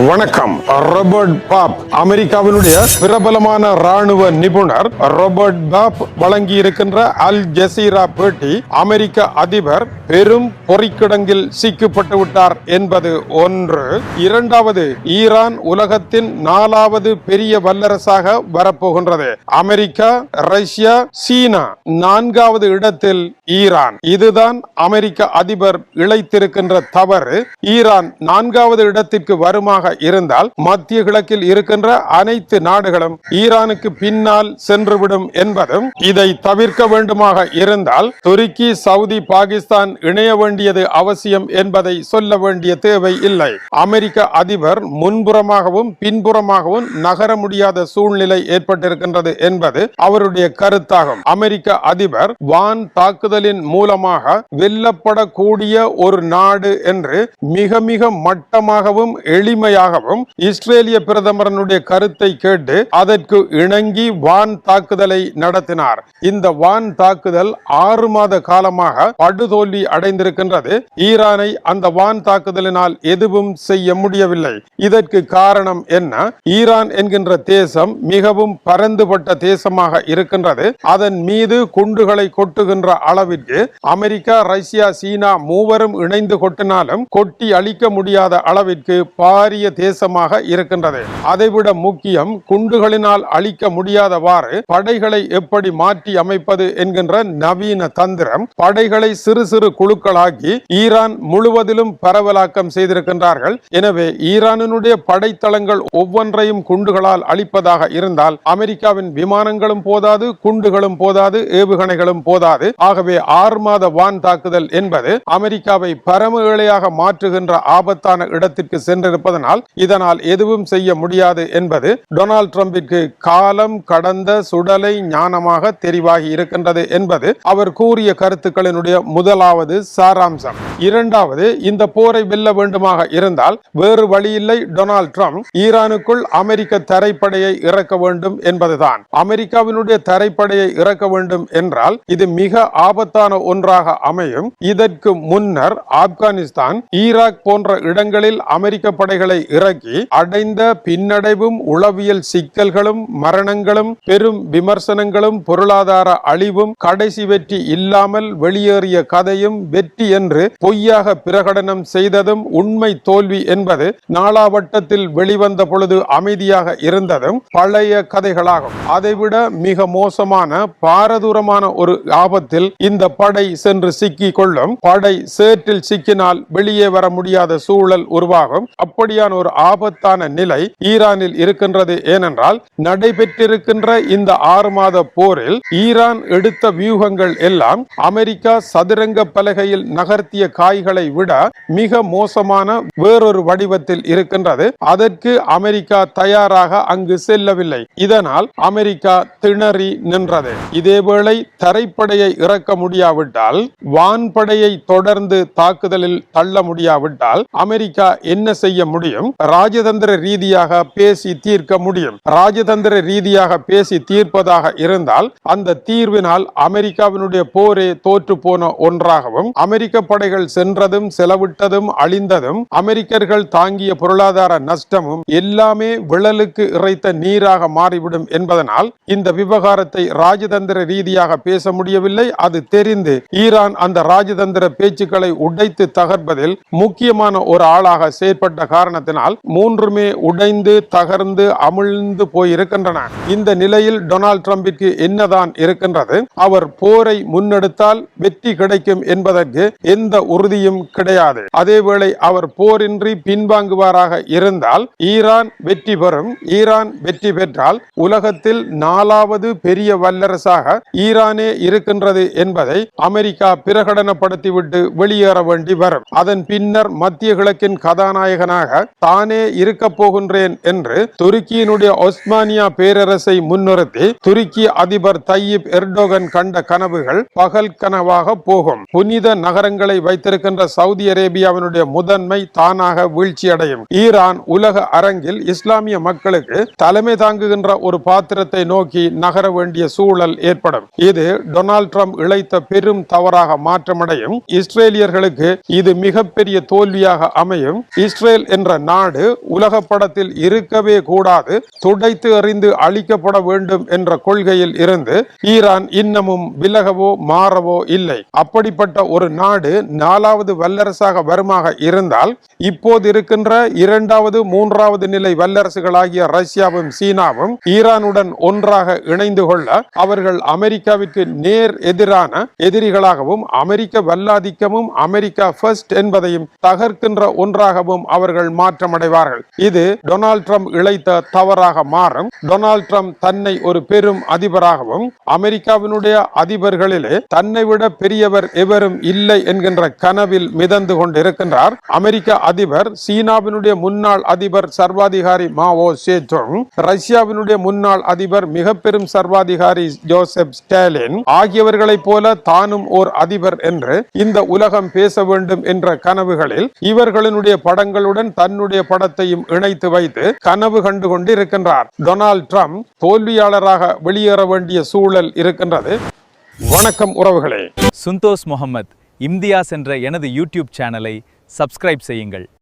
வணக்கம். Robert pop அமெரிக்காவினுடைய பிரபலமான ராணுவ நிபுணர் ராபர்ட் பாப் வழங்கி இருக்கின்ற அல் ஜசீரா பேட்டி அமெரிக்க அதிபர் பெரும் பொறிக்கிடங்கில் சிக்கப்பட்டு விட்டார் என்பது ஒன்று. இரண்டாவது, ஈரான் உலகத்தின் 4வது பெரிய வல்லரசாக வரப்போகின்றது. அமெரிக்கா, ரஷ்யா, சீனா 4வது இடத்தில் ஈரான். இதுதான் அமெரிக்க அதிபர் இழைத்திருக்கின்ற தவறு. ஈரான் 4வது இடத்திற்கு வருமாக இருந்தால் மத்திய கிழக்கில் இருக்கின்ற அனைத்து நாடுகளும் ஈரானுக்கு பின்னால் சென்றுவிடும் என்பதும், இதை தவிர்க்க வேண்டுமாக இருந்தால் துருக்கி, சவுதி, பாகிஸ்தான் இணைய வேண்டியது அவசியம் என்பதை சொல்ல வேண்டிய தேவை இல்லை. அமெரிக்க அதிபர் முன்புறமாகவும் பின்புறமாகவும் நகர முடியாத சூழ்நிலை ஏற்பட்டிருக்கின்றது என்பது அவருடைய கருத்தாகும். அமெரிக்க அதிபர் வான் தாக்குதலின் மூலமாக வெல்லப்படக்கூடிய ஒரு நாடு என்று மிக மிக மட்டமாகவும் எளிமையாகவும் இஸ்ரேலிய பிரதமரனுடைய கருத்தை கேட்டு அதற்கு இணங்கி வான் தாக்குதலை நடத்தினார். இந்த வான் தாக்குதல் 6 மாத காலமாக படுதோல்வி அடைந்திருக்கின்றது. ஈரானை அந்த வான் தாக்குதலினால் எதுவும் செய்ய முடியவில்லை. இதற்கு காரணம் என்ன? ஈரான் என்கின்ற தேசம் மிகவும் பரந்துபட்ட தேசமாக இருக்கின்றது. அதன் மீது குண்டுகளை கொட்டுகின்ற அளவிற்கு அமெரிக்கா, ரஷ்யா, சீனா மூவரும் இணைந்து கொட்டினாலும் கொட்டி அழிக்க முடியாத அளவிற்கு பாரிய தேசமாக இருக்கின்றது. அதைவிட முக்கியம், குண்டுகளினால் அழிக்க முடியாதவாறு படைகளை எப்படி மாற்றி அமைப்பது என்கின்ற நவீன தந்திரம். படைகளை சிறு சிறு குழுக்களாக்கி ஈரான் முழுவதிலும் பரவலாக்கம் செய்திருக்கின்றார்கள். எனவே ஈரானினுடைய படைத்தளங்கள் ஒவ்வொன்றையும் குண்டுகளால் அழிப்பதாக இருந்தால் அமெரிக்காவின் விமானங்களும் போதாது, குண்டுகளும் போதாது, ஏவுகணைகளும் போதாது. ஆகவே 6 மாத வான் தாக்குதல் என்பது அமெரிக்காவை பரம ஏழையாக மாற்றுகின்ற ஆபத்தான இடத்திற்கு சென்றிருப்பதனால் இதனால் எதுவும் செய்ய முடியாது என்பது டொனால்ட் ட்ரம்பிற்கு காலம் கடந்த சுடலை ஞானமாக தெரிவாகி இருக்கின்றது என்பது அவர் கூறிய கருத்துக்களினுடைய முதலாவது சாராம்சம். இரண்டாவது, இந்த போரை வெல்ல வேண்டுமாக இருந்தால் வேறு வழியில்லை. டொனால்ட் ட்ரம்ப் ஈரானுக்குள் அமெரிக்க தரைப்படையை இறக்க வேண்டும் என்பதுதான். அமெரிக்காவினுடைய தரைப்படையை இறக்க வேண்டும் என்றால் இது மிக ஆபத்தான ஒன்றாக அமையும். இதற்கு முன்னர் ஆப்கானிஸ்தான், ஈராக் போன்ற இடங்களில் அமெரிக்க படைகளை இறக்கி அடைந்த பின்னடைவும், உளவியல் சிக்கல்களும், மரணங்களும், பெரும் விமர்சனங்களும், பொருளாதார அழிவும், கடைசி வெற்றி இல்லாமல் வெளியேறிய கதையும், வெற்றி என்று பொய்யாக பிரகடனம் செய்ததும், உண்மை தோல்வி என்பது நாளாவட்டத்தில் வெளிவந்த பொழுது அமைதியாக இருந்ததும் பழைய கதைகளாகும். அதைவிட மிக மோசமான பாரதூரமான ஒரு ஆபத்தில் இந்த படை சென்று சிக்கிக் கொள்ளும். படை சேற்றில் சிக்கினால் வெளியே வர முடியாத சூழல் உருவாகும். அப்படியான ஒரு ஆபத்தான நிலை ஈரானில் இருக்கின்றது. ஏனென்றால் நடைபெற்றிருக்கின்ற இந்த 6 மாத போரில் ஈரான் எடுத்த வியூகங்கள் எல்லாம் அமெரிக்கா சதுரங்க பலகையில் நகர்த்திய காய்களை விட மிக மோசமான வேறொரு வடிவத்தில் இருக்கின்றது. அதற்கு அமெரிக்கா தயாராக அங்கு செல்லவில்லை. இதனால் அமெரிக்கா திணறி நின்றது. இதேவேளை தரைப்படையை இறக்க முடியாவிட்டால், வான்படையை தொடர்ந்து தாக்குதலில் தள்ள முடியாவிட்டால் அமெரிக்கா என்ன செய்ய முடியும்? ராஜதந்திர ரீதியாக பேசி தீர்க்க முடியும். ராஜதந்திர ரீதியாக பேசி தீர்ப்பதாக இருந்தால் அந்த தீர்வினால் அமெரிக்காவினுடைய போரே தோற்று போன ஒன்றாகவும், அமெரிக்க படைகள் சென்றதும், செலவிட்டதும், அழிந்ததும், அமெரிக்கர்கள் தாங்கிய பொருளாதார நஷ்டமும் எல்லாமே விழலுக்கு இறைத்த நீராக மாறிவிடும் என்பதனால் இந்த விவகாரத்தை ராஜதந்திர ரீதியாக பேச முடியவில்லை. அது தெரிந்து ஈரான் அந்த ராஜதந்திர பேச்சுக்களை உடைத்து தகர்ப்பதில் முக்கியமான ஒரு ஆளாக செயற்பட்ட காரணத்தினால் மூன்றுமே உடைந்து தகர்ந்து அமிழ்ந்து போயிருக்கின்றன. இந்த நிலையில் டொனால்ட் ட்ரம்பிற்கு என்னதான் இருக்கின்றது? அவர் போரை முன்னெடுத்தால் வெற்றி கிடைக்கும் என்பதற்கு எந்த உறுதியும் கிடையாது. அதேவேளை அவர் போரின்றி பின்வாங்குவாராக இருந்தால் ஈரான் வெற்றி பெறும். ஈரான் வெற்றி பெற்றால் உலகத்தில் 4வது பெரிய வல்லரசாக ஈரானே இருக்கின்றது என்பதை அமெரிக்கா பிரகடனப்படுத்திவிட்டு வெளியேற வேண்டி வரும். அதன் பின்னர் மத்திய கிழக்கின் கதாநாயகனாக தானே இருக்க போகின்றேன் என்று துருக்கியினுடைய ஒஸ்மானியா பேரரசை முன்னிறுத்தி துருக்கி அதிபர் தையிப் எர்டோகன் கண்ட கனவுகள் பகல் கனவாக போகும். புனித நகரங்களை வைத்திருக்கின்ற சவுதி அரேபியாவினுடைய முதன்மை தானாக வீழ்ச்சி அடையும். ஈரான் உலக அரங்கில் இஸ்லாமிய மக்களுக்கு தலைமை தாங்குகின்ற ஒரு பாத்திரத்தை நோக்கி நகர வேண்டிய சூழல் ஏற்படும். இது டொனால்ட் ட்ரம்ப் இழைத்த பெரும் தவறாக மாற்றமடையும். இஸ்ரேலியர்களுக்கு இது மிகப்பெரிய தோல்வியாக அமையும். இஸ்ரேல் என்ற நாடு உலக படத்தில் இருக்கவே கூடாது, துடைத்து எறிந்து அழிக்கப்பட வேண்டும் என்ற கொள்கையில் இருந்து ஈரான் இன்னமும் விலகவோ மாறவோ இல்லை. அப்படிப்பட்ட ஒரு நாடு 4வது வல்லரசாக வருமாக இருந்தால் இப்போது இருக்கின்ற 2வது 3வது நிலை வல்லரசுகளாகிய ரஷ்யாவும் சீனாவும் ஈரானுடன் ஒன்றாக இணைந்து கொள்ள அவர்கள் அமெரிக்காவிற்கு நேர் எதிரான எதிரிகளாகவும் அமெரிக்க வல்லாதிக்கமும் அமெரிக்கா ஃபர்ஸ்ட் என்பதையும் தகர்க்கின்ற ஒன்றாகவும் அவர்கள் மாற்றமடைவார்கள். இது டொனால்ட் ட்ரம்ப் இழைத்த தவறாக மாறும். டொனால்ட் ட்ரம்ப் தன்னை ஒரு பெரும் அதிபராகவும் அமெரிக்காவினுடைய அதிபர்களிலே தன்னை விட பெரியவர் எவரும் இல்லை என்கின்ற கனவில் மிதந்து கொண்டிருக்கின்றார். அமெரிக்க அதிபர் சீனாவினுடைய முன்னாள் அதிபர் சர்வாதிகாரி மாவோ சேதுங், ரஷ்யாவினுடைய முன்னாள் அதிபர் மிக பெரும் சர்வாதிகாரி ஜோசப் ஸ்டாலின் ஆகியவர்களைப் போல தானும் ஓர் அதிபர் என்று இந்த உலகம் பேச வேண்டும் என்ற கனவுகளில் இவர்களுடைய படங்களுடன் தன்னுடைய படத்தையும் இணைத்து வைத்து கனவு கண்டு கொண்டிருக்கின்றார். டொனால்ட் ட்ரம்ப் தோல்வியாளராக வெளியேற வேண்டிய சூழல் இருக்கின்றது. வணக்கம் உறவுகளே. சுந்தோஸ் முகமது இம்தியாஸ் என்ற எனது யூடியூப் சேனலை சப்ஸ்கிரைப் செய்யுங்கள்.